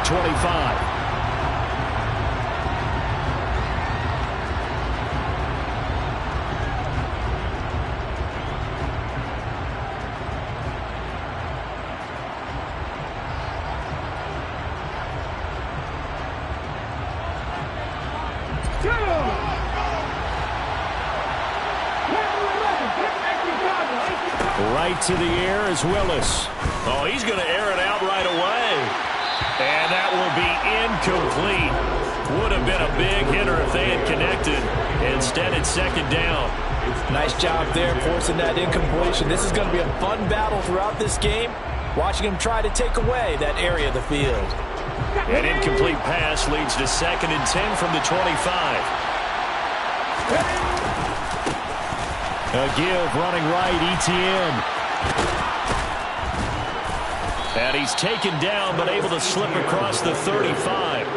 25. Right to the air is Willis. Oh, he's going to air it out right away. And that will be incomplete. Would have been a big hitter if they had connected. Instead, it's second down. Nice job there forcing that incompletion. This is going to be a fun battle throughout this game. Watching him try to take away that area of the field. An incomplete pass leads to 2nd and 10 from the 25. A give running right, Etienne. And he's taken down but able to slip across the 35.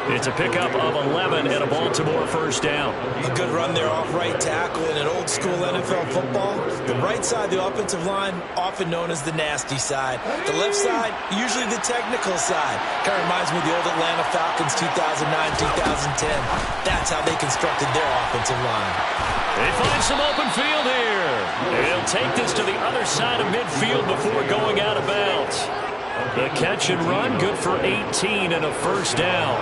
It's a pickup of 11 and a Baltimore first down. A good run there off right tackle in an old school NFL football. The right side of the offensive line, often known as the nasty side. The left side, usually the technical side. Kind of reminds me of the old Atlanta Falcons 2009-2010. That's how they constructed their offensive line. They find some open field here. He'll take this to the other side of midfield before going out of bounds. The catch and run, good for 18 and a first down.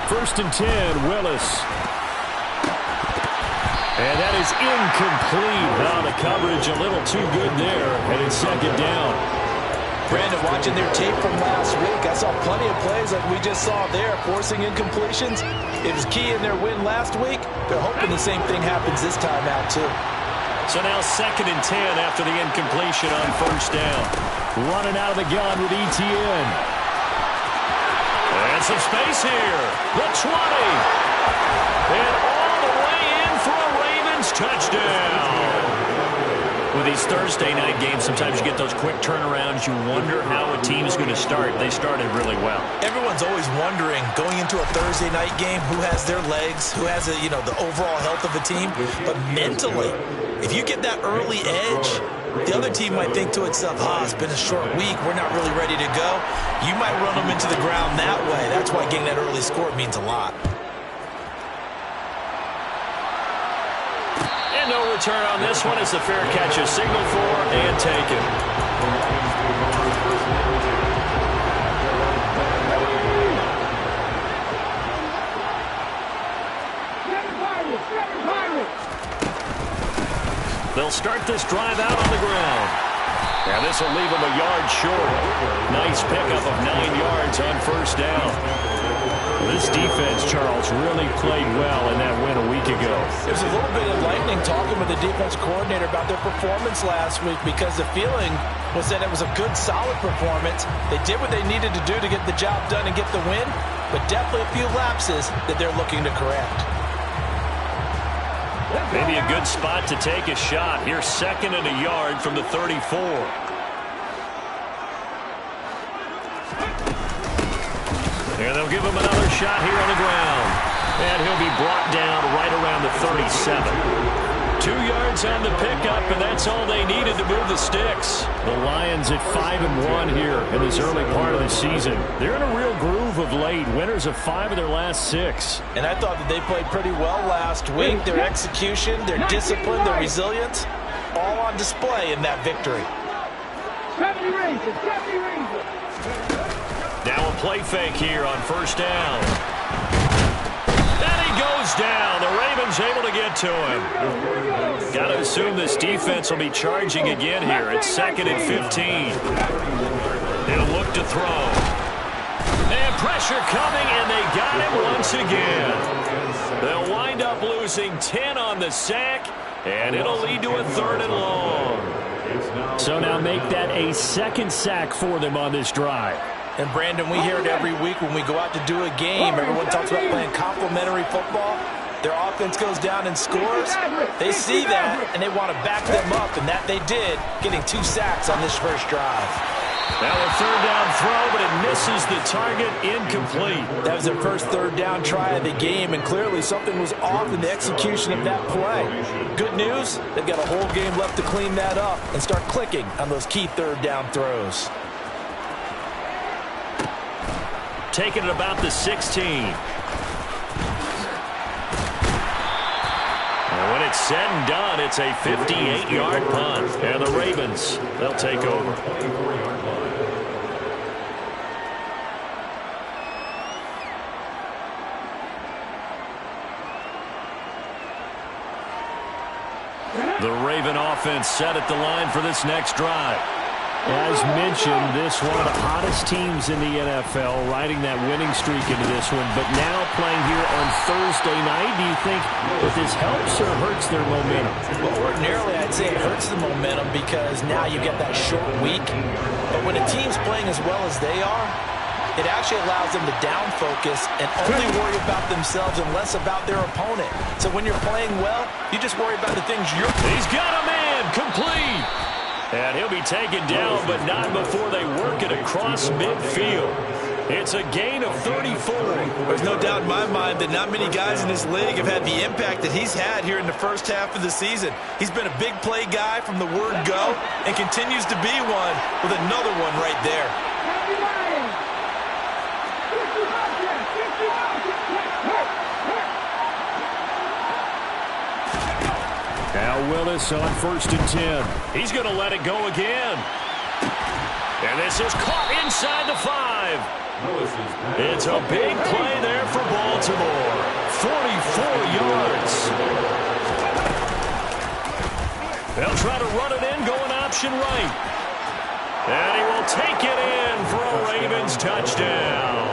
First and 10, Willis. And that is incomplete. Now the coverage a little too good there, and it's second down. Brandon, watching their tape from last week, I saw plenty of plays like we just saw there, forcing incompletions. It was key in their win last week. They're hoping the same thing happens this time out, too. So now 2nd and 10 after the incompletion on first down. Running out of the gun with Etienne. And some space here. The 20. And all the way in for a Ravens touchdown. With these Thursday night games, sometimes you get those quick turnarounds. You wonder how a team is going to start. They started really well. Everyone's always wondering, going into a Thursday night game, who has their legs, who has the overall health of a team. But mentally, if you get that early edge, the other team might think to itself, it's been a short week. We're not really ready to go. You might run them into the ground that way. That's why getting that early score means a lot. And no return on this one as the fair catch is signaled for and taken. They'll start this drive out on the ground. And this will leave them a yard short. Nice pickup of 9 yards on first down. This defense, Charles, really played well in that win a week ago. There's a little bit of lightning talking with the defense coordinator about their performance last week because the feeling was that it was a good, solid performance. They did what they needed to do to get the job done and get the win, but definitely a few lapses that they're looking to correct. Maybe a good spot to take a shot. Here's 2nd and a yard from the 34. And they'll give him another shot here on the ground. And he'll be brought down right around the 37. 2 yards on the pickup, and that's all they needed to move the sticks. The Lions at 5-1 here in this early part of the season. They're in a real groove of late. Winners of 5 of their last 6. And I thought that they played pretty well last week. Their execution, their discipline, their resilience, all on display in that victory. Now a play fake here on first down. And he goes down. The Ravens able to get to him. Got to assume this defense will be charging again here. It's 2nd and 15. He'll look to throw. And pressure coming, and they got him once again. They'll wind up losing 10 on the sack, and it'll lead to a 3rd and long. So now make that a 2nd sack for them on this drive. And, Brandon, we hear it every week when we go out to do a game. Everyone talks about playing complementary football. Their offense goes down and scores. They see that, and they want to back them up, and that they did, getting 2 sacks on this first drive. Now a third down throw, but it misses the target, incomplete. That was their first third down try of the game, and clearly something was off in the execution of that play. Good news, they've got a whole game left to clean that up and start clicking on those key third down throws. Taking it about the 16. And when it's said and done, it's a 58-yard punt. And the Ravens, they'll take over. The Raven offense set at the line for this next drive. As mentioned, this one of the hottest teams in the NFL, riding that winning streak into this one, but now playing here on Thursday night. Do you think that this helps or hurts their momentum? Well, ordinarily, I'd say it hurts the momentum because now you get that short week. But when a team's playing as well as they are, it actually allows them to down focus and only worry about themselves and less about their opponent. So when you're playing well, you just worry about the things you're... He's got a man, complete. And he'll be taken down, but not before they work it across midfield. It's a gain of 34. There's no doubt in my mind that not many guys in this league have had the impact that he's had here in the first half of the season. He's been a big play guy from the word go and continues to be one with another one right there. Now Willis on 1st and 10. He's going to let it go again. And this is caught inside the 5. It's a big play there for Baltimore. 44 yards. They'll try to run it in, going option right. And he will take it in for a Ravens touchdown.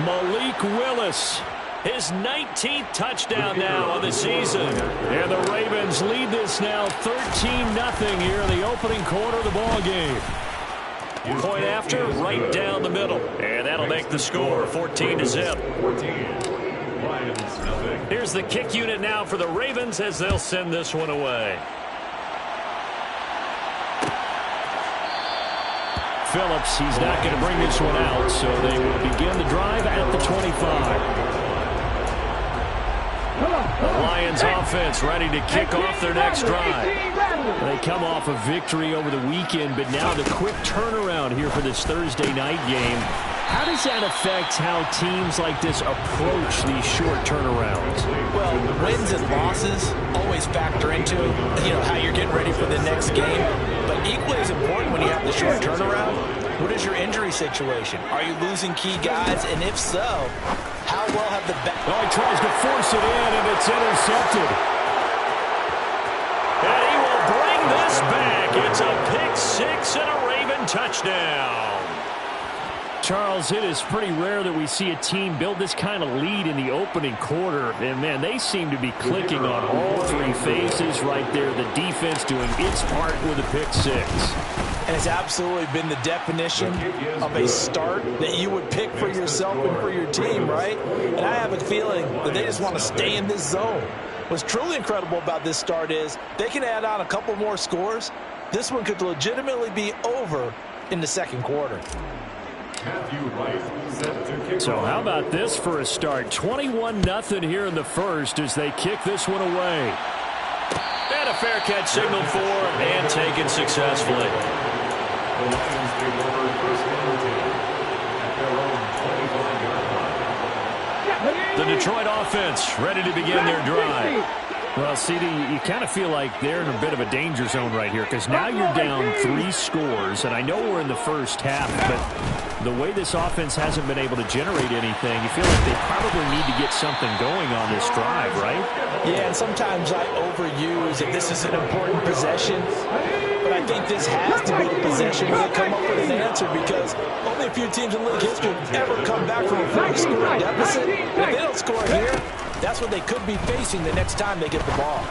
Malik Willis. His 19th touchdown now of the season. And the Ravens lead this now 13-0 here in the opening quarter of the ball game. Point after, right down the middle. And that'll make the score 14-0. Here's the kick unit now for the Ravens as they'll send this one away. Phillips, he's not going to bring this one out, so they will begin the drive at the 25. The Lions offense ready to kick off their next drive. They come off a victory over the weekend, but now the quick turnaround here for this Thursday night game. How does that affect how teams like this approach these short turnarounds? Well, wins and losses always factor into how you're getting ready for the next game. But equally as important when you have the short turnaround, what is your injury situation? Are you losing key guys? And if so, how well have the back... Oh, he tries to force it in, and it's intercepted. And he will bring this back. It's a pick six and a Raven touchdown. Charles, it is pretty rare that we see a team build this kind of lead in the opening quarter. And, man, they seem to be clicking on all three phases right there. The defense doing its part with a pick six. And it's absolutely been the definition of a start that you would pick for yourself and for your team, right? And I have a feeling that they just want to stay in this zone. What's truly incredible about this start is they can add on a couple more scores. This one could legitimately be over in the second quarter. So how about this for a start? 21-0 here in the first as they kick this one away. And a fair catch signaled for and taken successfully. The Detroit offense ready to begin their drive. Well, CD, you kind of feel like they're in a bit of a danger zone right here because now you're down 3 scores, and I know we're in the first half, but the way this offense hasn't been able to generate anything, you feel like they probably need to get something going on this drive, right? Yeah, and sometimes I overuse if this is an important possession, but I think this has to be the possession where they come up with an answer because only a few teams in league history have ever come back from a 4-score deficit. And if they don't score here, that's what they could be facing the next time they get the ball.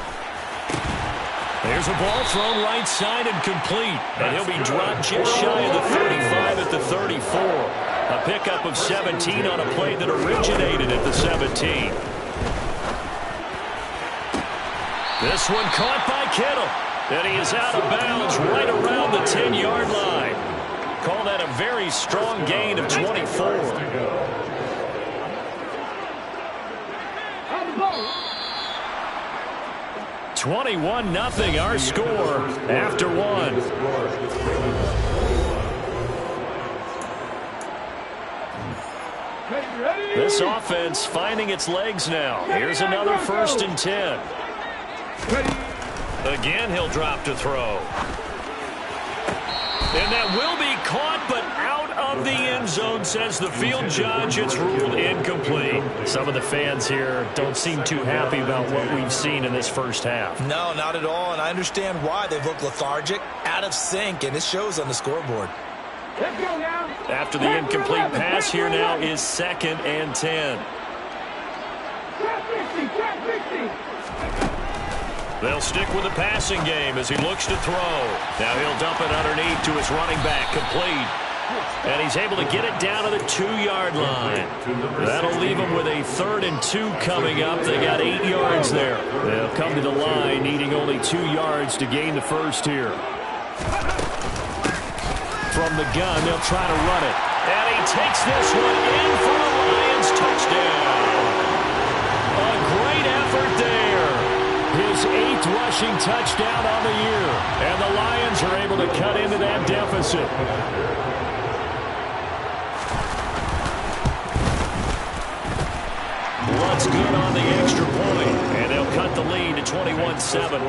There's a ball thrown right side and complete. And he'll be dropped just shy of the 35 at the 34. A pickup of 17 on a play that originated at the 17. This one caught by Kittle. And he is out of bounds right around the 10-yard line. a very strong gain of 24. 21-0 our score after one. This offense finding its legs now. Here's another 1st and 10. Again, he'll drop to throw. And that will be caught, but out of the end zone, says the field judge. It's ruled incomplete. Some of the fans here don't seem too happy about what we've seen in this first half. No, not at all, and I understand why. They've looked lethargic, out of sync, and it shows on the scoreboard. After the incomplete pass, here now is 2nd and 10. They'll stick with the passing game as he looks to throw. Now he'll dump it underneath to his running back, complete. And he's able to get it down to the 2-yard line. That'll leave him with a 3rd and 2 coming up. They got 8 yards there. They'll come to the line needing only 2 yards to gain the first here. From the gun, they'll try to run it. And he takes this one in for the Lions touchdown. A great effort there. His 8th rushing touchdown on the year. And the Lions are able to cut into that deficit. Lutz good on the extra point. And they'll cut the lead to 21-7.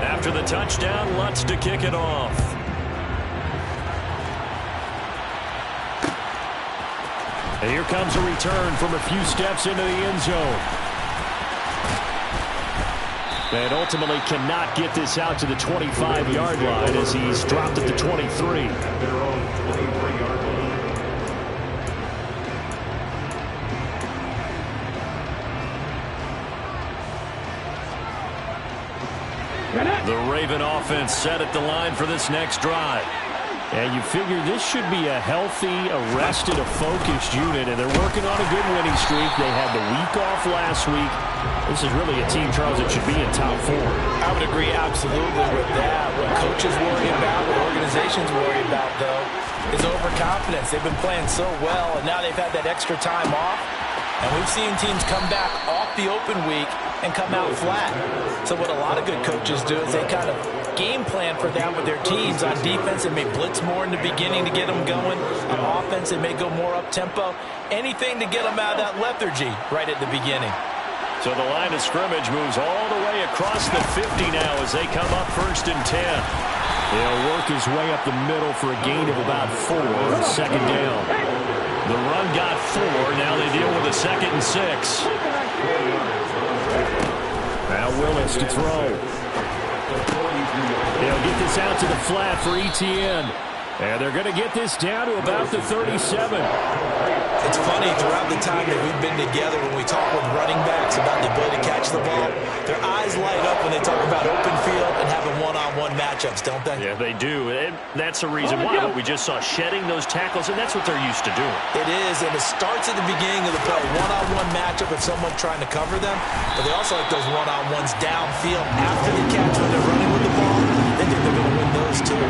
After the touchdown, Lutz to kick it off. And here comes a return from a few steps into the end zone. And ultimately cannot get this out to the 25-yard line as he's dropped at the 23. The Raven offense set at the line for this next drive. And you figure this should be a healthy, arrested, a focused unit, and they're working on a good winning streak. They had the week off last week. This is really a team, Charles, that should be in top 4. I would agree absolutely with that. What coaches worry about, what organizations worry about, though, is overconfidence. They've been playing so well, and now they've had that extra time off. And we've seen teams come back off the open week and come out flat. So what a lot of good coaches do is they kind of game plan for that with their teams. On defense, they may blitz more in the beginning to get them going. On offense, they may go more up-tempo. Anything to get them out of that lethargy right at the beginning. So the line of scrimmage moves all the way across the 50 now as they come up 1st and 10. He'll work his way up the middle for a gain of about 4, 2nd down. The run got 4. Now they deal with a 2nd and 6. Now Willis to throw. They'll get this out to the flat for Etienne. And they're going to get this down to about the 37. It's funny, throughout the time that we've been together, when we talk with running backs about the ability to catch the ball, their eyes light up when they talk about open field and having one-on-one matchups, don't they? Yeah, they do. And that's the reason why. But we just saw shedding those tackles, and that's what they're used to doing. It is, and it starts at the beginning of the play. One-on-one matchup with someone trying to cover them, but they also like those one-on-ones downfield after the catch when they're running with the ball. They think they're going to win those too.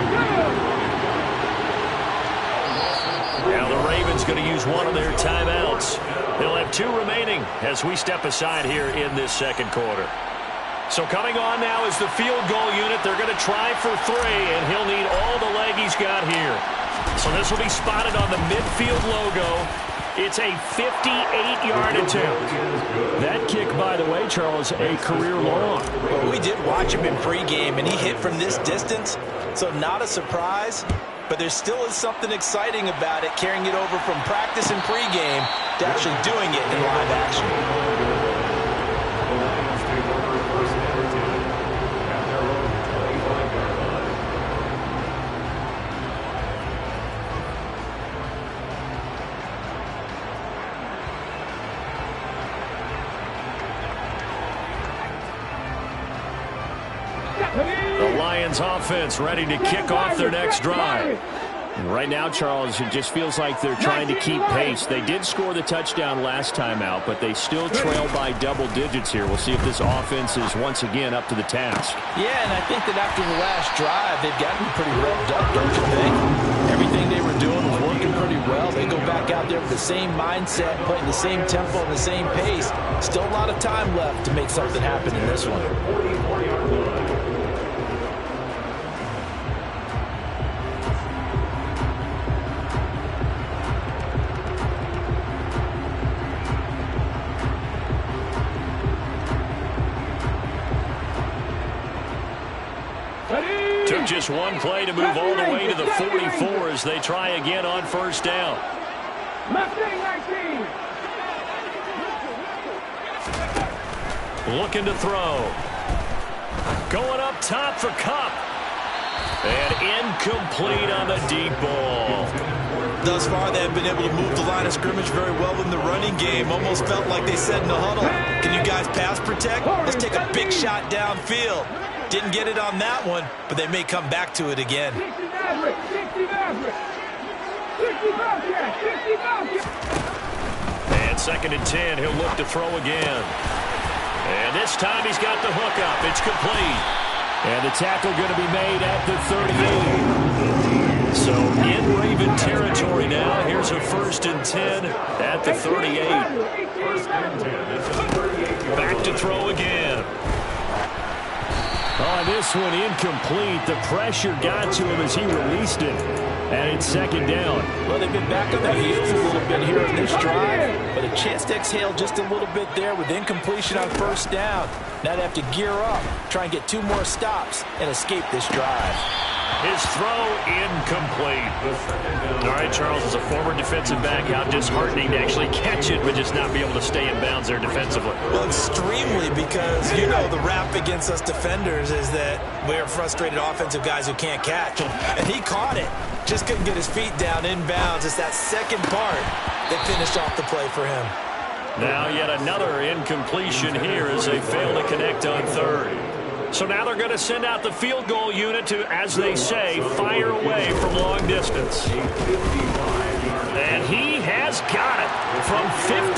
Now the Ravens going to use one of their timeouts. They'll have 2 remaining as we step aside here in this 2nd quarter. So coming on now is the field goal unit. They're going to try for 3, and he'll need all the leg he's got here. So this will be spotted on the midfield logo. It's a 58-yard attempt. That kick, by the way, Charles, a career long. Well, we did watch him in pregame, and he hit from this distance, so not a surprise. But there still is something exciting about it, carrying it over from practice and pregame to actually doing it in live action. The Lions offense ready to kick off their next drive. Right now, Charles, it just feels like they're trying to keep pace. They did score the touchdown last time out, but they still trail by double digits here. We'll see if this offense is once again up to the task. Yeah, and I think that after the last drive, they've gotten pretty revved up, don't you think? Everything they were doing was working pretty well. They go back out there with the same mindset, playing the same tempo and the same pace. Still a lot of time left to make something happen in this one. Took just one play to move all the way to the 44 as they try again on first down. Looking to throw. Going up top for Cup. And incomplete on the deep ball. Thus far, they have been able to move the line of scrimmage very well in the running game. Almost felt like they said in the huddle, can you guys pass protect? Let's take a big shot downfield. Didn't get it on that one, but they may come back to it again. And 2nd and 10, he'll look to throw again. And this time he's got the hook up. It's complete. And the tackle going to be made at the 38. So in Raven territory now. Here's a 1st and 10 at the 38. Back to throw again. Oh, this one incomplete. The pressure got to him as he released it. And it's 2nd down. Well, they've been back on their heels a little bit here in this drive, but a chance to exhale just a little bit there with incompletion on 1st down. Now they have to gear up, try and get 2 more stops, and escape this drive. His throw incomplete. All right, Charles, as a former defensive back, how disheartening to actually catch it but just not be able to stay in bounds there defensively. Well, extremely, because you know the rap against us defenders is that we're frustrated offensive guys who can't catch. And he caught it. Just couldn't get his feet down in bounds. It's that second part that finished off the play for him. Now yet another incompletion here as they fail to connect on 3rd. So now they're going to send out the field goal unit to, as they say, fire away from long distance. And he has got it from 55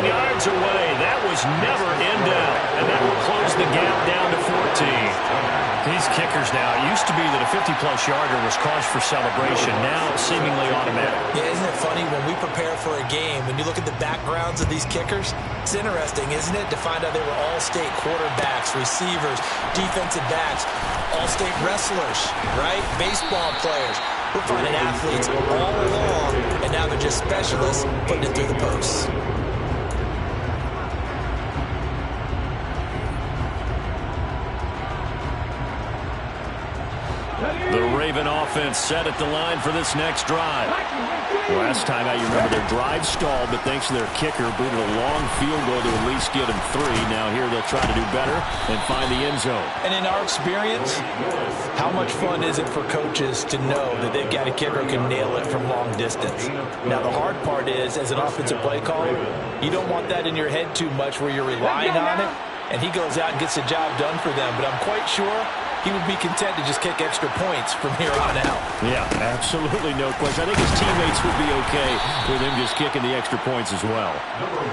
yards away. That was never in doubt. And that will close the gap down to 14. These kickers now, it used to be that a 50-plus yarder was cause for celebration. Now seemingly automatic. Yeah, isn't it funny when we prepare for a game, when you look at the backgrounds of these kickers, it's interesting, isn't it, to find out they were all-state quarterbacks, receivers, defensive backs, all-state wrestlers, right? Baseball players. We're finding athletes all along, and now they're just specialists putting it through the posts. The Raven offense set at the line for this next drive. Last time out, you remember their drive stalled, but thanks to their kicker, booted a long field goal to at least get them 3. Now here they'll try to do better and find the end zone. And in our experience, how much fun is it for coaches to know that they've got a kicker who can nail it from long distance? Now the hard part is, as an offensive play caller, you don't want that in your head too much where you're relying on it, and he goes out and gets the job done for them. But I'm quite sure he would be content to just kick extra points from here on out. Yeah, absolutely no question. I think his teammates would be okay with him just kicking the extra points as well.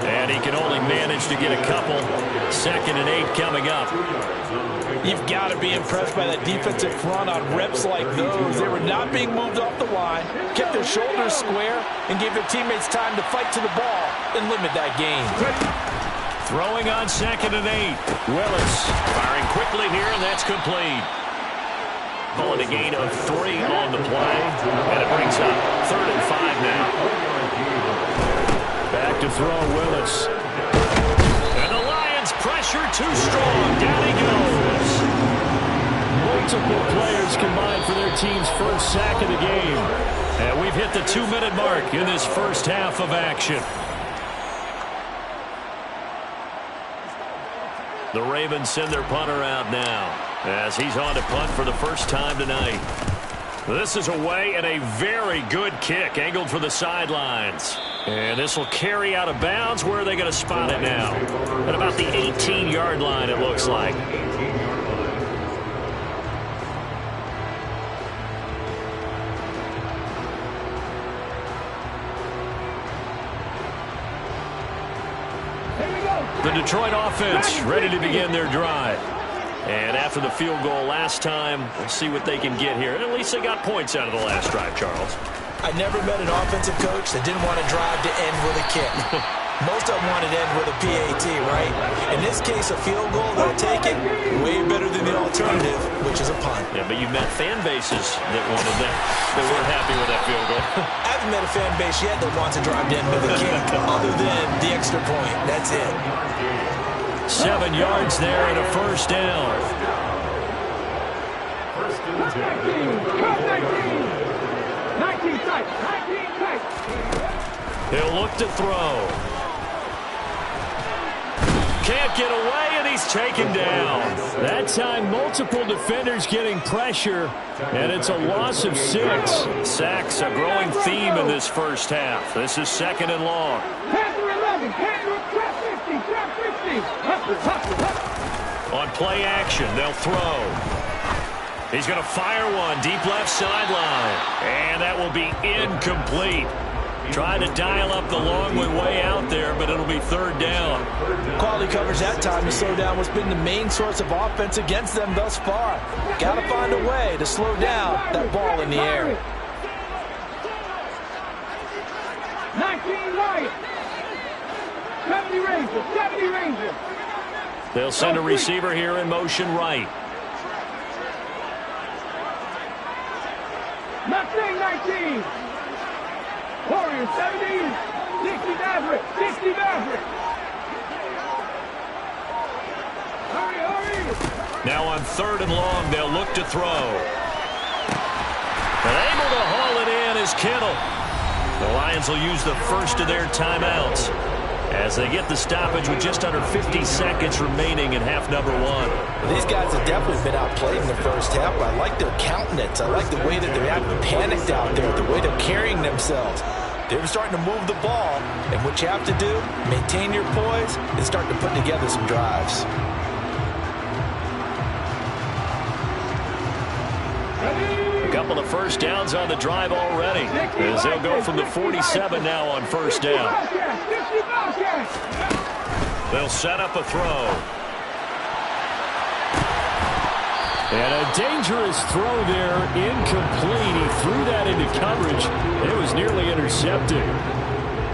And he can only manage to get a couple. 2nd and 8 coming up. You've got to be impressed by that defensive front on reps like those. They were not being moved off the line, kept their shoulders square, and gave their teammates time to fight to the ball and limit that gain. Throwing on 2nd and 8. Willis firing quickly here, and that's complete. Calling a gain of 3 on the play, and it brings up 3rd and 5 now. Back to throw, Willis. And the Lions pressure too strong. Down he goes. Multiple players combined for their team's first sack of the game. And we've hit the 2-minute mark in this first half of action. The Ravens send their punter out now as he's on to punt for the first time tonight. This is away and a very good kick angled for the sidelines. And this will carry out of bounds. Where are they going to spot it now? At about the 18-yard line, it looks like. The Detroit offense ready to begin their drive. And after the field goal last time, we'll see what they can get here. And at least they got points out of the last drive, Charles. I never met an offensive coach that didn't want to drive to end with a kick. Most of them wanted to end with a PAT, right? In this case, a field goal, they'll take it way better than the alternative, which is a punt. Yeah, but you've met fan bases that wanted that, that weren't happy with that field goal. I haven't met a fan base yet that wants to drive to end with a kick, other than the extra point. That's it. 7 yards there and a first down. He'll look to throw. Can't get away, and he's taken down. That time, multiple defenders getting pressure, and it's a loss of 6. Sacks, a growing theme in this first half. This is 2nd and long. On play action, they'll throw. He's going to fire one deep left sideline, and that will be incomplete. Trying to dial up the long way out there, but it'll be 3rd down. Quality coverage that time to slow down what's been the main source of offense against them thus far. Got to find a way to slow down that ball in the air. 19 right. 70 Rangers. 70 Rangers. They'll send a receiver here in motion right. Mustang 19. Warriors 70. 60 Maverick. 60 Maverick. Hurry, hurry. Now on 3rd and long, they'll look to throw. And able to haul it in is Kittle. The Lions will use the first of their timeouts as they get the stoppage with just under 50 seconds remaining in half number 1. These guys have definitely been outplayed in the first half, but I like their countenance. I like the way that they're acting panicked out there, the way they're carrying themselves. They're starting to move the ball, and what you have to do, maintain your poise, and start to put together some drives. A couple of first downs on the drive already, as they'll go from the 47 now on 1st down. They'll set up a throw. And a dangerous throw there, incomplete. He threw that into coverage. It was nearly intercepted.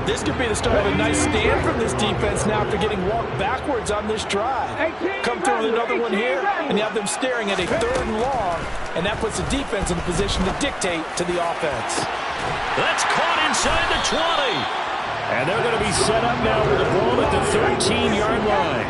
This could be the start of a nice stand from this defense now after getting walked backwards on this drive. Come through with another one here, and you have them staring at a 3rd and long, and that puts the defense in a position to dictate to the offense. That's caught inside the 20. And they're going to be set up now with the ball at the 13-yard line.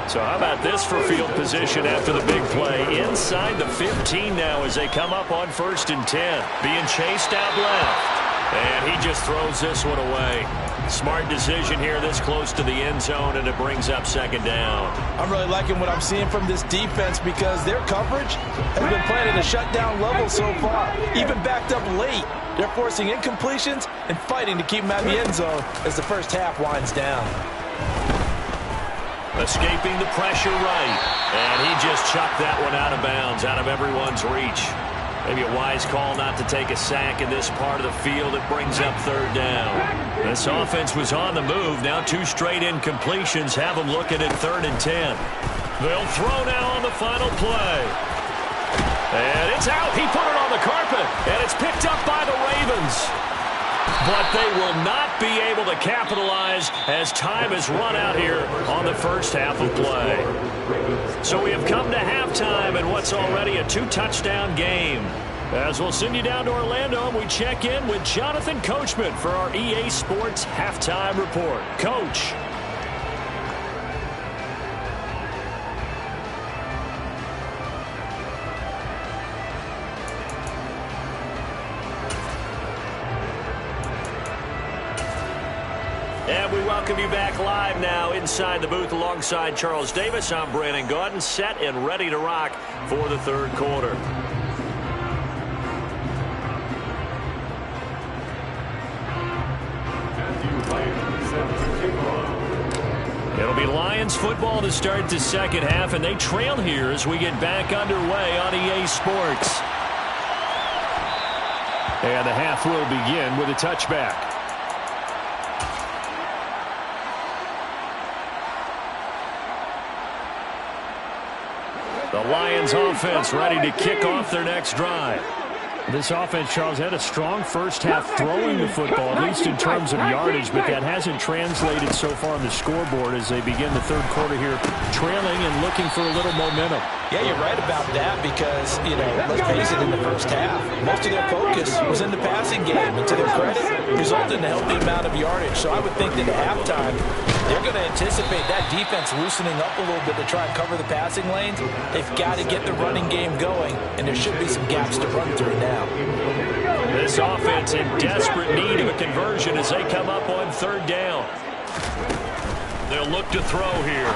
So how about this for field position after the big play? Inside the 15 now as they come up on 1st and 10. Being chased out left. And he just throws this one away. Smart decision here this close to the end zone, and it brings up 2nd down. I'm really liking what I'm seeing from this defense because their coverage has been playing at a shutdown level so far. Even backed up late. They're forcing incompletions and fighting to keep them out of the end zone as the first half winds down. Escaping the pressure right. And he just chucked that one out of bounds, out of everyone's reach. Maybe a wise call not to take a sack in this part of the field. It brings up 3rd down. This offense was on the move. Now 2 straight incompletions have them looking at 3rd and 10. They'll throw now on the final play. And it's out. He put it on the carpet. And it's picked up by the Ravens. But they will not be able to capitalize as time has run out here on the first half of play. So we have come to halftime in what's already a 2-touchdown game. As we'll send you down to Orlando, and we check in with Jonathan Coachman for our EA Sports Halftime Report. Coach. And we welcome you back live now inside the booth alongside Charles Davis. I'm Brandon Gaudin, set and ready to rock for the 3rd quarter. It'll be Lions football to start the 2nd half, and they trail here as we get back underway on EA Sports. And the half will begin with a touchback. The Lions offense ready to kick off their next drive. This offense, Charles, had a strong first half throwing the football, at least in terms of yardage, but that hasn't translated so far on the scoreboard as they begin the third quarter here, trailing and looking for a little momentum. Yeah, you're right about that because, let's face it, in the first half, most of their focus was in the passing game. And to their credit, resulted in a healthy amount of yardage. So I would think that at halftime, they're going to anticipate that defense loosening up a little bit to try and cover the passing lanes. They've got to get the running game going, and there should be some gaps to run through now. This offense in desperate need of a conversion as they come up on third down. They'll look to throw here.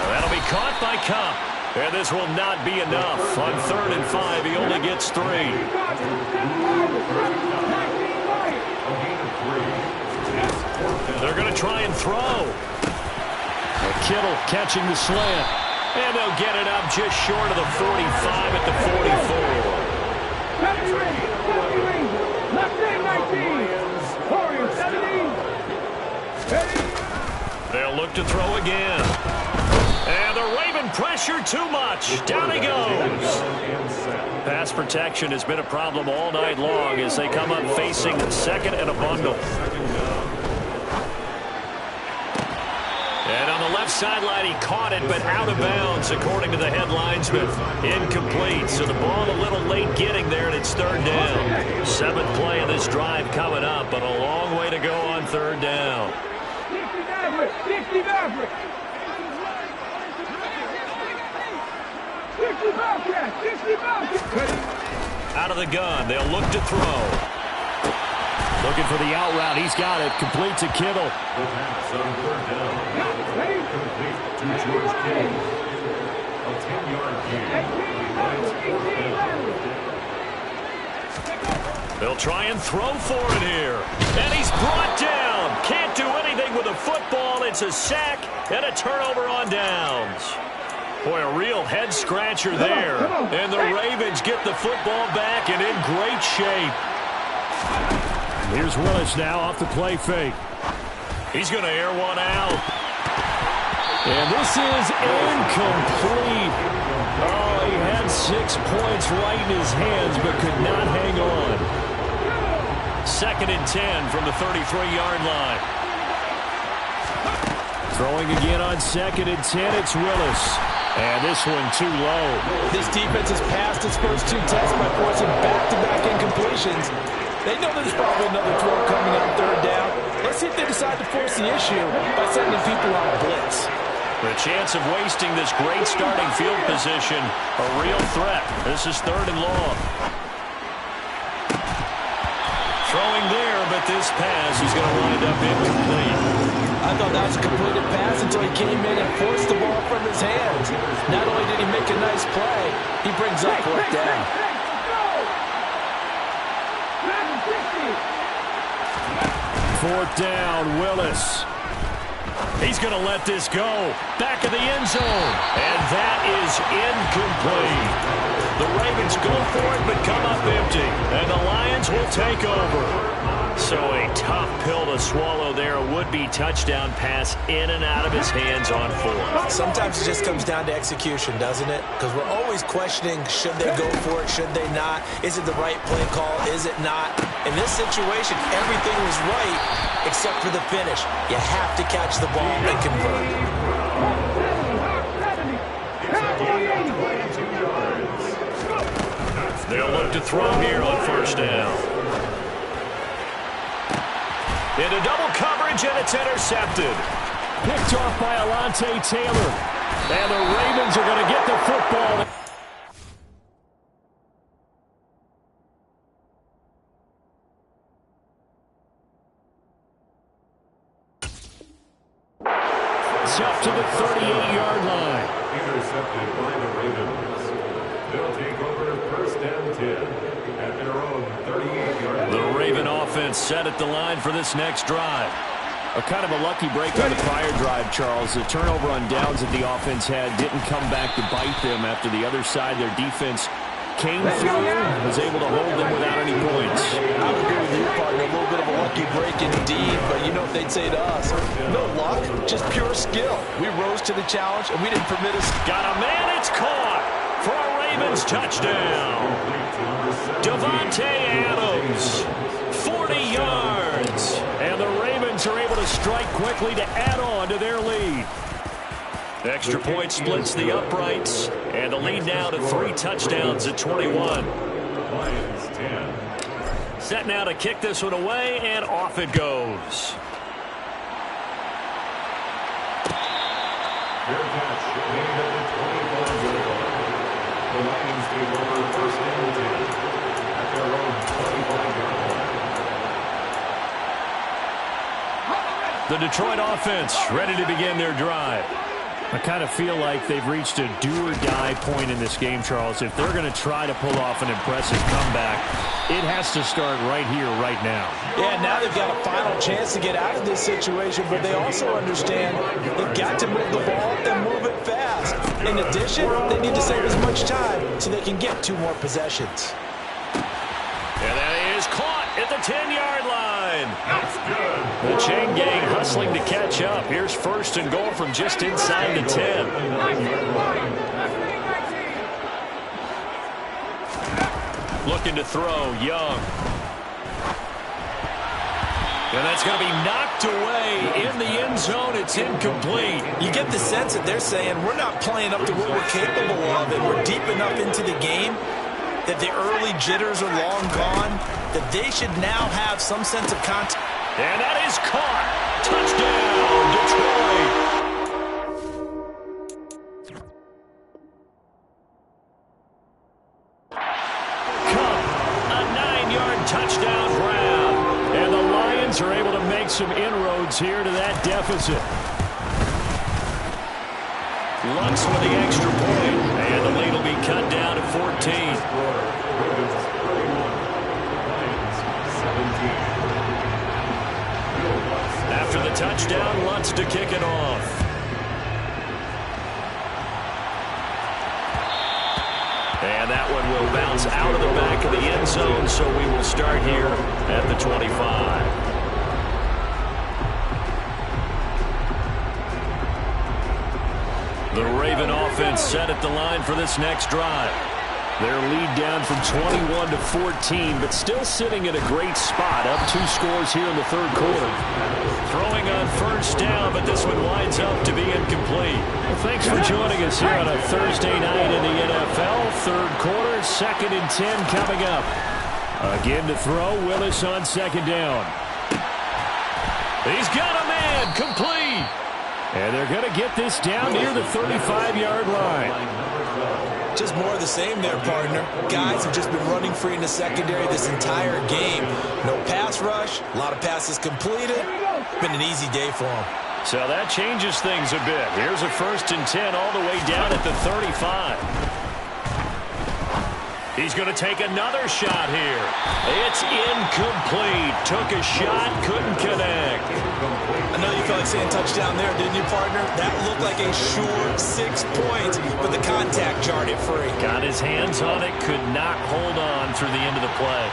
That'll be caught by Cup. And this will not be enough. On 3rd and 5, he only gets 3. They're going to try and throw. Kittle catching the slant. And they'll get it up just short of the 45 at the 44. They'll look to throw again. And the Raven pressure too much. Down he goes. Pass protection has been a problem all night long as they come up facing second and a bundle. And on the left sideline, he caught it, but out of bounds, according to the head linesman. Incomplete, so the ball a little late getting there, and it's 3rd down. 7th play of this drive coming up, but a long way to go on 3rd down. Out of the gun, they'll look to throw. Looking for the out route. He's got it. Complete to Kittle. They'll try and throw for it here. And he's brought down. Can't do anything with a football. It's a sack and a turnover on downs. Boy, a real head-scratcher there. And the Ravens get the football back and in great shape. Here's Willis now off the play fake. He's going to air one out. And this is incomplete. Oh, he had 6 points right in his hands, but could not hang on. 2nd and 10 from the 33-yard line. Throwing again on 2nd and 10, it's Willis. And this one too low. This defense has passed its first 2 tests by forcing back-to-back incompletions. They know there's probably another throw coming on 3rd down. Let's see if they decide to force the issue by sending people on a blitz. The chance of wasting this great starting field position, a real threat. This is 3rd and long. Throwing there, but this pass is going to wind up incomplete. I thought that was a completed pass until he came in and forced the ball from his hands. Not only did he make a nice play, he brings up 4th down. 4th down, Willis. He's going to let this go. Back of the end zone. And that is incomplete. The Ravens go for it, but come up empty. And the Lions will take over. So a tough pill to swallow there. A would-be touchdown pass in and out of his hands on 4th. Sometimes it just comes down to execution, doesn't it? Because we're always questioning, should they go for it, should they not? Is it the right play call, is it not? In this situation, everything was right except for the finish. You have to catch the ball and convert. They'll look to throw here on 1st down. Into double coverage, and it's intercepted. Picked off by Alontae Taylor. And the Ravens are going to get the football. It's up to the 38-yard line. Intercepted by the Ravens. They'll take over 1st and 10 at their own 38-yard line. The Raven offense set at the line for this next drive. A kind of a lucky break on the prior drive, Charles. The turnover on downs that the offense had didn't come back to bite them after the other side. Their defense came through, was able to hold them without any points. I would agree with you, partner. A little bit of a lucky break indeed, but you know what they'd say to us? No luck, just pure skill. We rose to the challenge, and we didn't permit us. Got a man, it's caught for a Ravens touchdown. Davante Adams, 40 yards. And the Ravens are able to strike quickly to add on to their lead. Extra point splits the uprights, and the lead now to 3 touchdowns at 21. Lions 10. Set now to kick this one away, and off it goes. Fair catch, made at the 25-yard line. The Lions take over first and 10 at their own 25-yard line. The Detroit offense ready to begin their drive. I kind of feel like they've reached a do-or-die point in this game, Charles. If they're going to try to pull off an impressive comeback, it has to start right here, right now. Yeah, now they've got a final chance to get out of this situation, but they also understand they've got to move the ball and move it fast. In addition, they need to save as much time so they can get 2 more possessions. And that is caught at the 10-yard line. That's good. The chain gang hustling to catch up. Here's first and goal from just inside the 10. Looking to throw, Young. And that's going to be knocked away in the end zone. It's incomplete. You get the sense that they're saying we're not playing up to what we're capable of, and we're deep enough into the game that the early jitters are long gone, that they should now have some sense of contact. And that is caught. Touchdown, Detroit. Cup, a 9-yard touchdown grab. And the Lions are able to make some inroads here to that deficit. Lutz with the extra point. And the lead will be cut down to 14. After the touchdown, Lutz to kick it off. And that one will bounce out of the back of the end zone, so we will start here at the 25. The Raven offense set at the line for this next drive. Their lead down from 21 to 14, but still sitting in a great spot, up 2 scores here in the third quarter. Throwing on first down, but this one winds up to be incomplete. Well, thanks for joining us here on a Thursday night in the NFL. Third quarter, 2nd and 10 coming up. Again to throw, Willis on second down. He's got a man, complete. And they're going to get this down near the 35-yard line. Just more of the same there, partner. Guys have just been running free in the secondary this entire game. No pass rush, a lot of passes completed. Been an easy day for them. So that changes things a bit. Here's a 1st and 10 all the way down at the 35. He's going to take another shot here. It's incomplete. Took a shot, couldn't connect. I know you felt like saying touchdown there, didn't you, partner? That looked like a sure 6 points, but the contact jarred it free. Got his hands on it, could not hold on through the end of the play.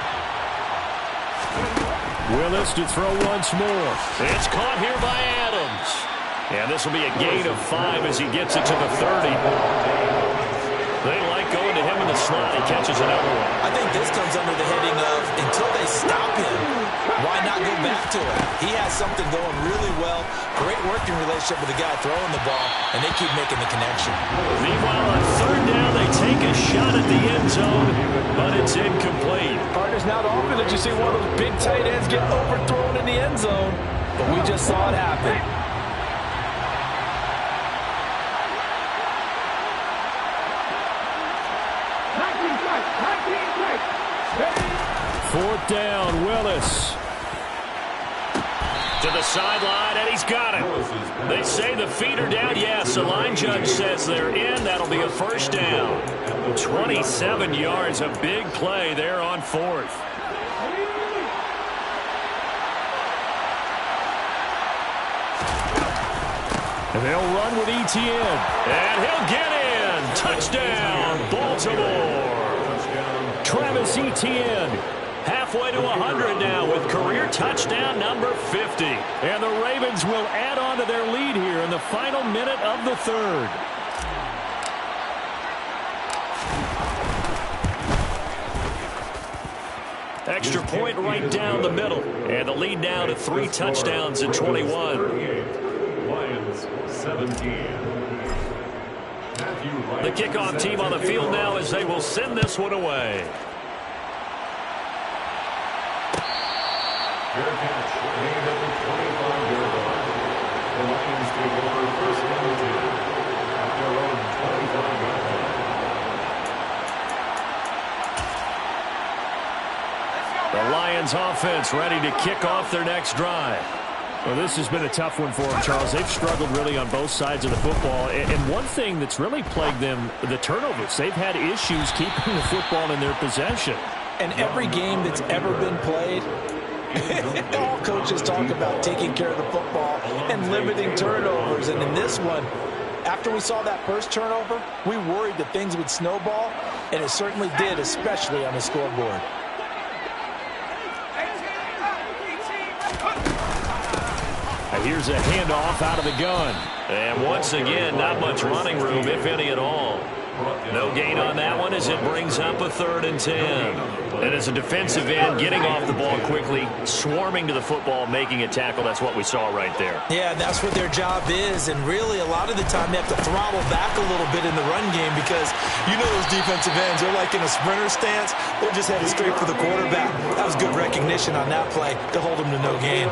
Willis to throw once more. It's caught here by Adams. And this will be a gain of 5 as he gets it to the 30. They like going to him in the slot. He catches another one. I think this comes under the heading of until they stop him, why not go back to him? He has something going really well. Great working relationship with the guy throwing the ball, and they keep making the connection. Meanwhile, on third down, they take a shot at the end zone, but it's incomplete. Partners, not often that you see one of those big tight ends get overthrown in the end zone, but we just saw it happen. Fourth down, Willis. To the sideline, and he's got it. They say the feet are down. Yes, the line judge says they're in. That'll be a first down. 27 yards, a big play there on 4th. And they'll run with ETN. And he'll get in. Touchdown, Baltimore. Travis Etienne. Halfway to 100 now with career touchdown number 50. And the Ravens will add on to their lead here in the final minute of the third. Extra point right down the middle. And the lead now to 3 touchdowns at 21. Lions 17. The kickoff team on the field now as they will send this one away. Fair catch made at the 25-yard line. The Lions take over first and 10 at their own 25-yard line. The Lions offense ready to kick off their next drive. Well, this has been a tough one for them, Charles. They've struggled really on both sides of the football. And one thing that's really plagued them, the turnovers. They've had issues keeping the football in their possession. And every game that's ever been played, all coaches talk about taking care of the football and limiting turnovers. And in this one, after we saw that first turnover, we worried that things would snowball, and it certainly did, especially on the scoreboard. Here's a handoff out of the gun. And once again, not much running room, if any at all. No gain on that one as it brings up a 3rd and 10. And as a defensive end, getting off the ball quickly, swarming to the football, making a tackle, that's what we saw right there. Yeah, that's what their job is. And really, a lot of the time, they have to throttle back a little bit in the run game because you know those defensive ends, they're like in a sprinter stance. They're just headed straight for the quarterback. That was good recognition on that play to hold them to no gain.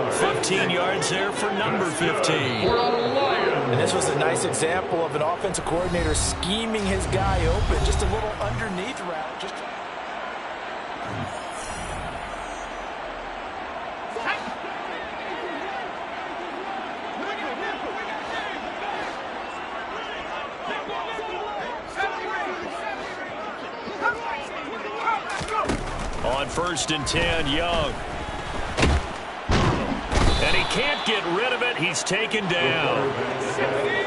15 yards there for number 15. And this was a nice example of an offensive coordinator scheming his guy open. Just a little underneath route. Just on 1st and 10, Young. And he can't get rid of it. He's taken down.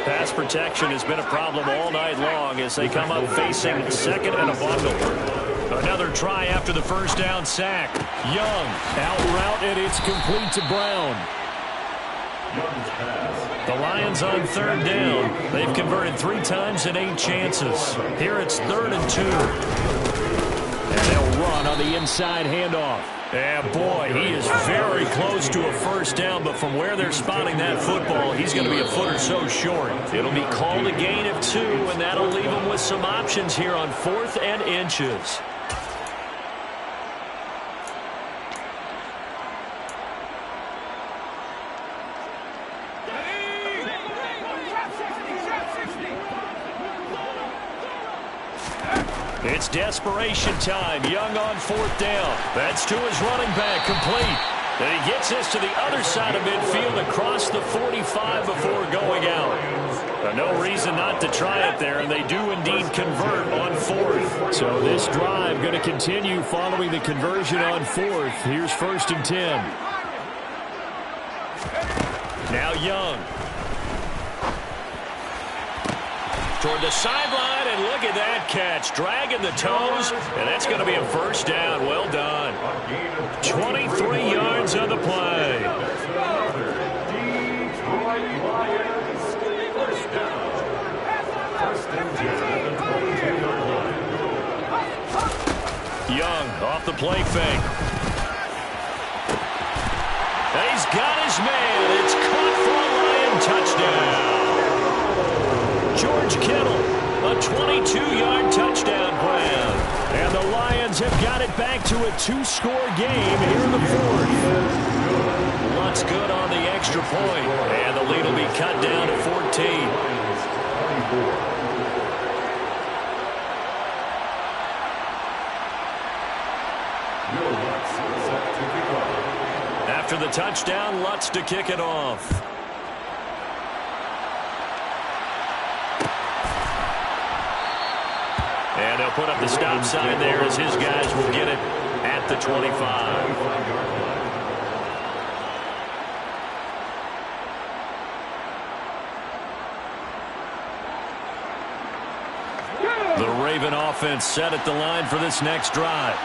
Pass protection has been a problem all night long as they come up facing 2nd and a bundle. Another try after the first down sack. Young out route, and it's complete to Brown. The Lions on 3rd down. They've converted 3 times in 8 chances. Here it's 3rd and 2. And they'll run on the inside handoff. Yeah, boy, he is very close to a first down, but from where they're spotting that football, he's going to be a foot or so short. It'll be called a gain of 2, and that'll leave him with some options here on 4th and inches. It's desperation time. Young on 4th down. That's to his running back, complete. And he gets this to the other side of midfield across the 45 before going out. No reason not to try it there, and they do indeed convert on 4th. So this drive going to continue following the conversion on 4th. Here's 1st and 10. Now Young. Toward the sideline, and look at that catch. Dragging the toes, and that's going to be a first down. Well done. 23 yards on the play. Young off the play fake. And he's got his man. It's caught for a Lion touchdown. George Kittle, a 22-yard touchdown grab. And the Lions have got it back to a 2-score game here in the 4th. Lutz good on the extra point, and the lead will be cut down to 14. After the touchdown, Lutz to kick it off. And they'll put up the stop sign there as his guys will get it at the 25. The Raven offense set at the line for this next drive.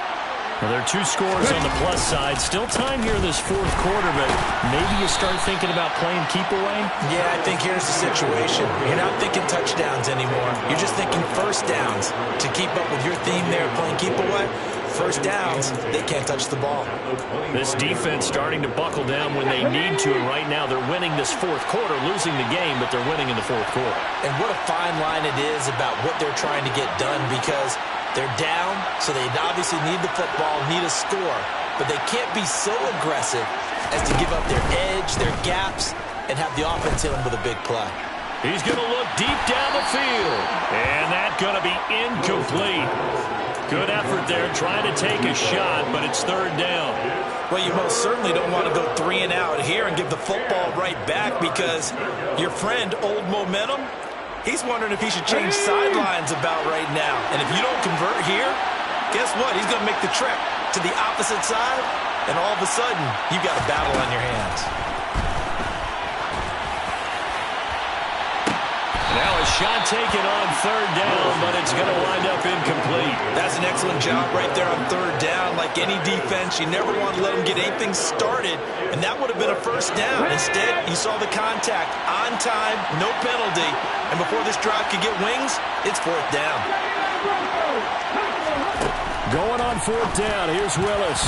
Well, there are 2 scores on the plus side. Still time here in this fourth quarter, but maybe you start thinking about playing keep away? Yeah, I think here's the situation. You're not thinking touchdowns anymore. You're just thinking first downs. To keep up with your theme there, playing keep away, first downs, they can't touch the ball. This defense starting to buckle down when they need to, and right now they're winning this fourth quarter, losing the game, but they're winning in the fourth quarter. And what a fine line it is about what they're trying to get done, because they're down, so they obviously need the football, need a score, but they can't be so aggressive as to give up their edge, their gaps, and have the offense hit them with a big play. He's going to look deep down the field, and that's going to be incomplete. Good effort there, trying to take a shot, but it's third down. Well, you most certainly don't want to go 3 and out here and give the football right back, because your friend, Old Momentum, he's wondering if he should change sidelines about right now. And if you don't convert here, guess what? He's going to make the trek to the opposite side, and all of a sudden, you've got a battle on your hands. Now a shot taken on third down, but it's going to wind up incomplete. That's an excellent job right there on third down. Like any defense, you never want to let them get anything started, and that would have been a first down. Instead, you saw the contact on time, no penalty, and before this drive could get wings, it's fourth down. Going on fourth down, here's Willis.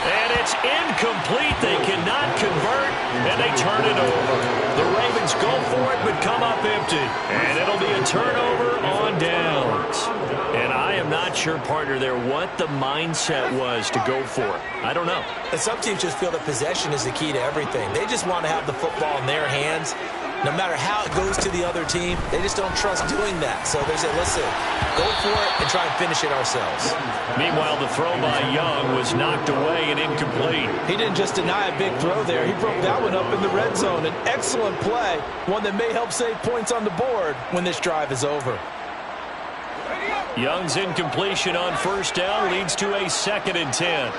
And it's incomplete. They cannot convert, and they turn it over. The Ravens go for it, but come up empty. And it'll be a turnover on downs. And I am not sure, partner, there what the mindset was to go for it. I don't know. And some teams just feel that possession is the key to everything. They just want to have the football in their hands. No matter how it goes to the other team, they just don't trust doing that. So they say, listen, go for it and try and finish it ourselves. Meanwhile, the throw by Young was knocked away and incomplete. He didn't just deny a big throw there. He broke that one up in the red zone. An excellent play, one that may help save points on the board when this drive is over. Young's incompletion on first down leads to a 2nd and 10.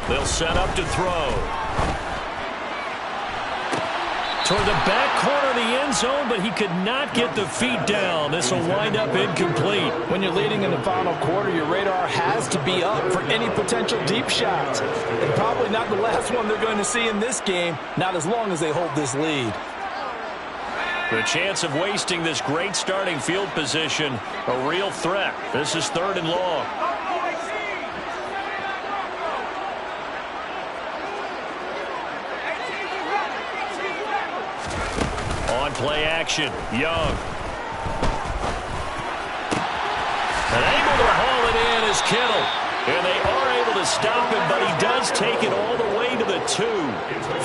They'll set up to throw. Toward the back corner of the end zone, but he could not get the feet down. This will wind up incomplete. When you're leading in the final quarter, your radar has to be up for any potential deep shots. And probably not the last one they're going to see in this game, not as long as they hold this lead. The chance of wasting this great starting field position, a real threat. This is 3rd and long. On play action, Young. And able to haul it in is Kittle. And they are able to stop him, but he does take it all the way to the 2.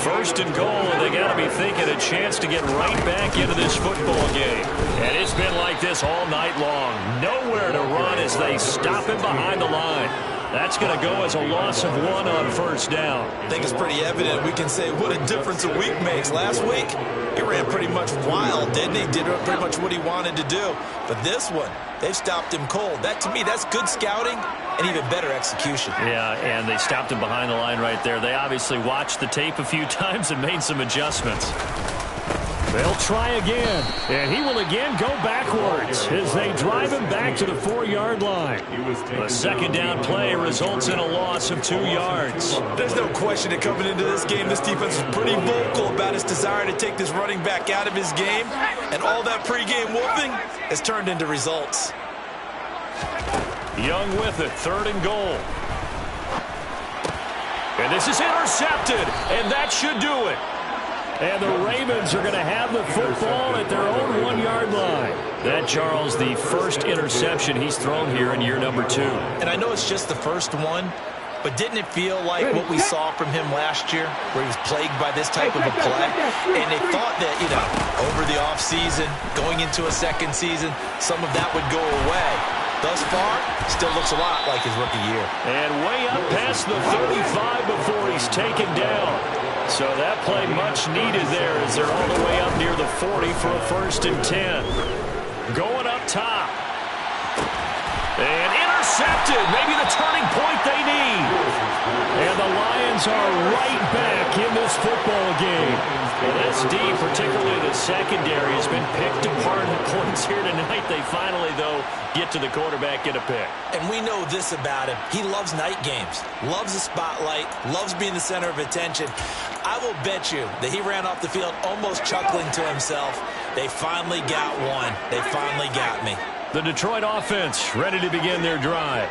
1st and goal, and they got to be thinking a chance to get right back into this football game. And it's been like this all night long. Nowhere to run as they stop him behind the line. That's going to go as a loss of 1 on first down. I think it's pretty evident. We can say what a difference a week makes. Last week, he ran pretty much wild, didn't he? Did pretty much what he wanted to do. But this one, they've stopped him cold. That, to me, that's good scouting and even better execution. Yeah, and they stopped him behind the line right there. They obviously watched the tape a few times and made some adjustments. They'll try again, and he will again go backwards as they drive him back to the 4-yard line. A 2nd down play results in a loss of 2 yards. There's no question that coming into this game, this defense is pretty vocal about its desire to take this running back out of his game, and all that pregame whooping has turned into results. Young with it, 3rd and goal. And this is intercepted, and that should do it. And the Ravens are going to have the football at their own 1-yard line. That, Charles, the first interception he's thrown here in year number 2. And I know it's just the first one, but didn't it feel like what we saw from him last year, where he was plagued by this type of a play? And they thought that, you know, over the offseason, going into a second season, some of that would go away. Thus far, still looks a lot like his rookie year. And way up past the 35 before he's taken down. So that play much needed there as they're all the way up near the 40 for a 1st and 10. Going up top. And intercepted. Maybe the turning point they need. And the Lions are right back in this football game. Well, this D, particularly the secondary, has been picked apart in points here tonight. They finally, though, get to the quarterback, get a pick. And we know this about him. He loves night games, loves the spotlight, loves being the center of attention. I will bet you that he ran off the field almost chuckling to himself. They finally got one. They finally got me. The Detroit offense ready to begin their drive.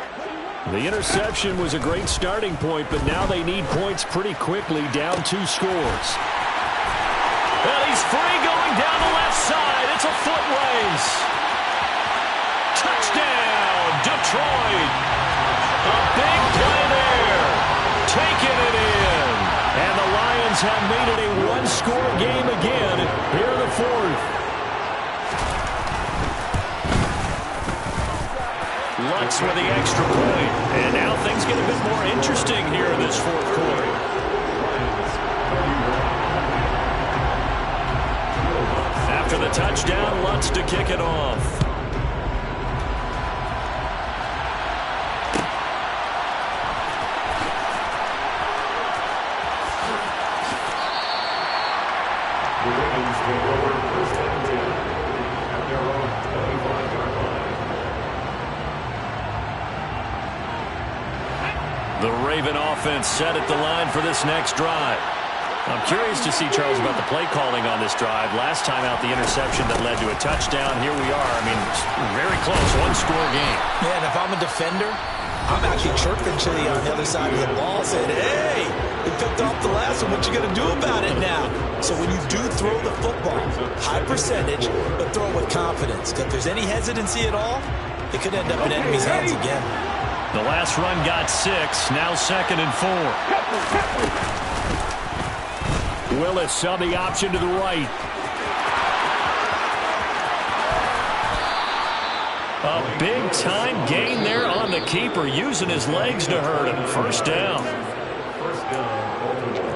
The interception was a great starting point, but now they need points pretty quickly, down 2 scores. Well, he's free going down the left side. It's a foot race. Touchdown, Detroit. A big play there. Taking it in. And the Lions have made it a one-score game again here in the fourth. Lutz with the extra point. And now things get a bit more interesting here in this fourth quarter. After the touchdown, Lutz to kick it off. The Ravens take over first and 10 at their own 25-yard line. The Raven offense set at the line for this next drive. I'm curious to see, Charles, about the play calling on this drive. Last time out, the interception that led to a touchdown. Here we are. I mean, very close, one-score game. Yeah, and if I'm a defender, I'm actually chirping Chili on the other side of the ball, saying, hey, we picked off the last one. What you going to do about it now? So when you do throw the football, high percentage, but throw it with confidence. If there's any hesitancy at all, it could end up in enemy's hands again. The last run got 6, now 2nd and 4. Willis saw the option to the right. A big-time gain there on the keeper, using his legs to hurt him. First down. First down, Baltimore.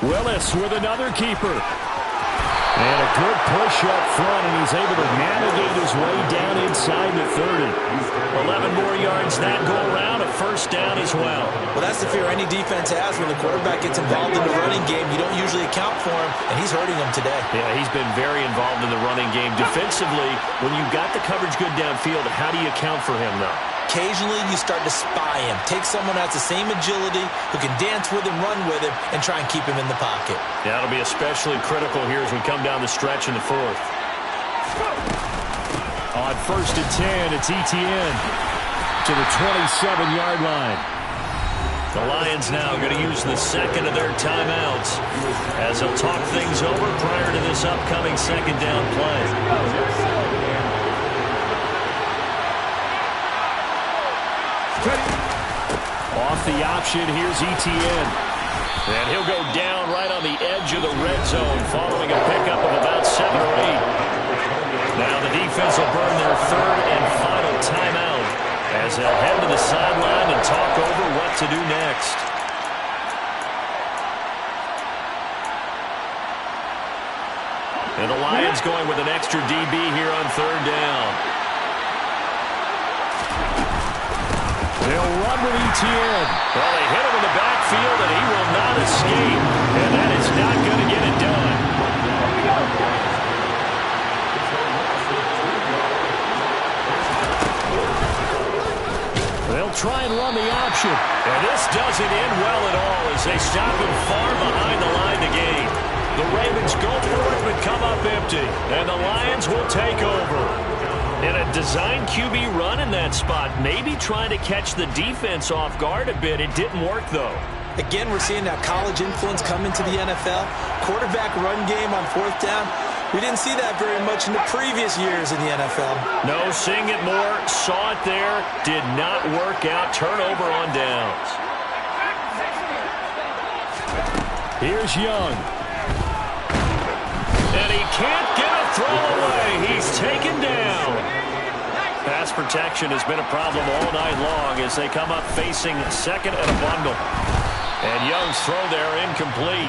Willis with another keeper. And a good push up front, and he's able to navigate his way down inside the 30. 11 more yards that go around, a first down as well. Well, that's the fear any defense has when the quarterback gets involved in the running game. You don't usually account for him, and he's hurting them today. Yeah, he's been very involved in the running game. Defensively, when you've got the coverage good downfield, how do you account for him, though? Occasionally, you start to spy him. Take someone who has the same agility, who can dance with him, run with him, and try and keep him in the pocket. Yeah, that'll be especially critical here as we come down the stretch in the fourth. On 1st and 10, it's Etienne to the 27-yard line. The Lions now going to use the second of their timeouts as they'll talk things over prior to this upcoming second down play. Off the option, here's Etienne. And he'll go down right on the edge of the red zone following a pickup of about 7 or 8. Now the defense will burn their third and final timeout as they'll head to the sideline and talk over what to do next. And the Lions going with an extra DB here on 3rd down. They'll run with Etienne. Well, they hit him in the backfield, and he will not escape. And that is not going to get it done. They'll try and run the option. And this doesn't end well at all as they stop him far behind the line to gain. The Ravens go for it but come up empty. And the Lions will take over. And a design QB run in that spot, maybe trying to catch the defense off guard a bit. It didn't work, though. Again, we're seeing that college influence come into the NFL. Quarterback run game on 4th down. We didn't see that very much in the previous years in the NFL. No, seeing it more, saw it there, did not work out. Turnover on downs. Here's Young. And he can't get a throw away. He's taken down. Pass protection has been a problem all night long as they come up facing second and a bundle. And Young's throw there incomplete.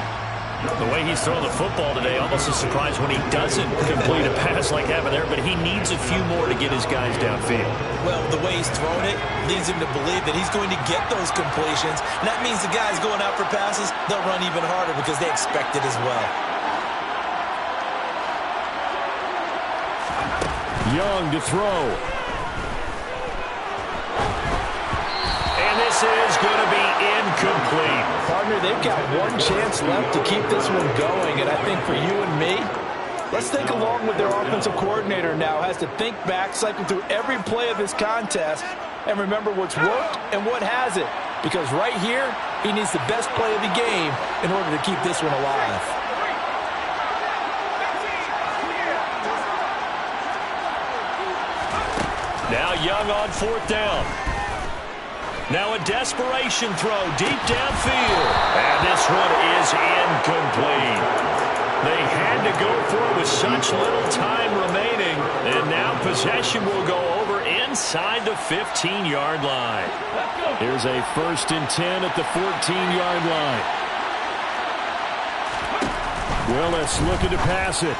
The way he's throwing the football today, almost a surprise when he doesn't complete a pass like that there, but he needs a few more to get his guys downfield. Well, the way he's thrown it leads him to believe that he's going to get those completions. And that means the guys going out for passes, they'll run even harder because they expect it as well. Young to throw. And this is going to be incomplete. Partner, they've got one chance left to keep this one going, and I think for you and me, let's think along with their offensive coordinator now. Has to think back, cycle through every play of this contest, and remember what's worked and what hasn't. Because right here, he needs the best play of the game in order to keep this one alive. Now Young on fourth down. Now a desperation throw deep downfield. And this one is incomplete. They had to go for it with such little time remaining. And now possession will go over inside the 15-yard line. Here's a 1st and 10 at the 14-yard line. Willis looking to pass it.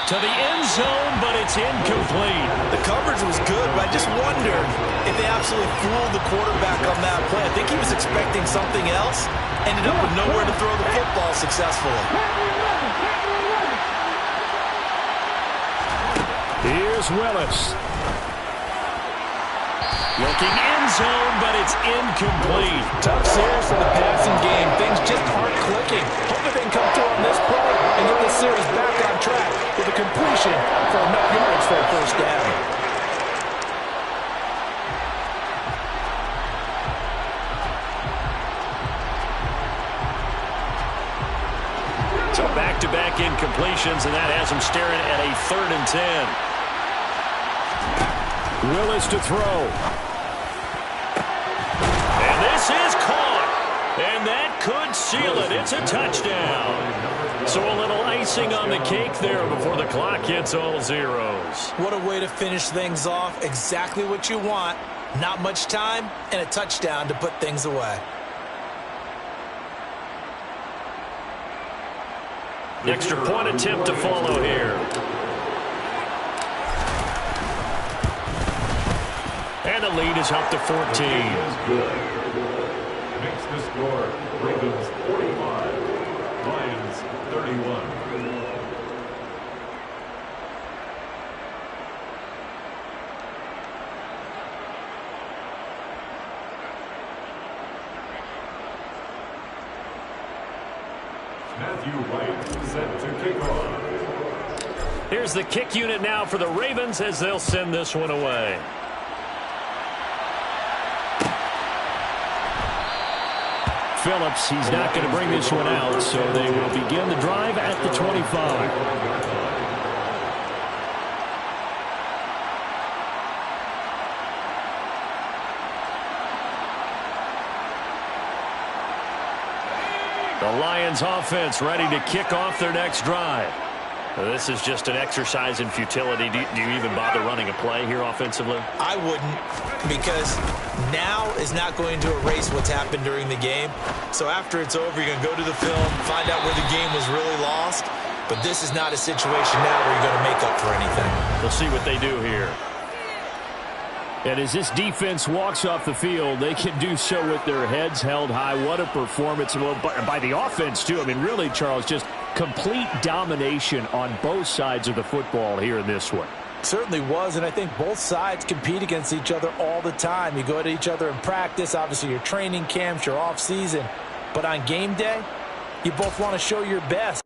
To the end zone, but it's incomplete. The coverage was good, but I just wondered if they absolutely fooled the quarterback on that play. I think he was expecting something else. Ended up with nowhere to throw the football successfully. Here's Willis. Looking end zone, but it's incomplete. Tough series for the passing game. Things just aren't clicking. Hoping they can come through on this play and get this series back on track with a completion for enough yards for a first down. So back-to-back incompletions, and that has him staring at a 3rd and 10. Willis to throw. And this is caught. And that could seal it. It's a touchdown. So a little icing on the cake there before the clock hits all zeros. What a way to finish things off. Exactly what you want. Not much time and a touchdown to put things away. Extra point attempt to follow here. And the lead is up to 14. Makes the score Ravens 45, Lions 31. Matthew White set to kick off. Here's the kick unit now for the Ravens as they'll send this one away. Phillips, he's not going to bring this one out, so they will begin the drive at the 25. The Lions offense ready to kick off their next drive. This is just an exercise in futility. Do you even bother running a play here offensively? I wouldn't, because now is not going to erase what's happened during the game. So after it's over, you're going to go to the film, find out where the game was really lost. But this is not a situation now where you're going to make up for anything. We'll see what they do here. And as this defense walks off the field, they can do so with their heads held high. What a performance by the offense, too. I mean, really, Charles, just complete domination on both sides of the football here in this one. Certainly was, and I think both sides compete against each other all the time. You go at each other in practice, obviously your training camps, your off season. But on game day, you both want to show your best.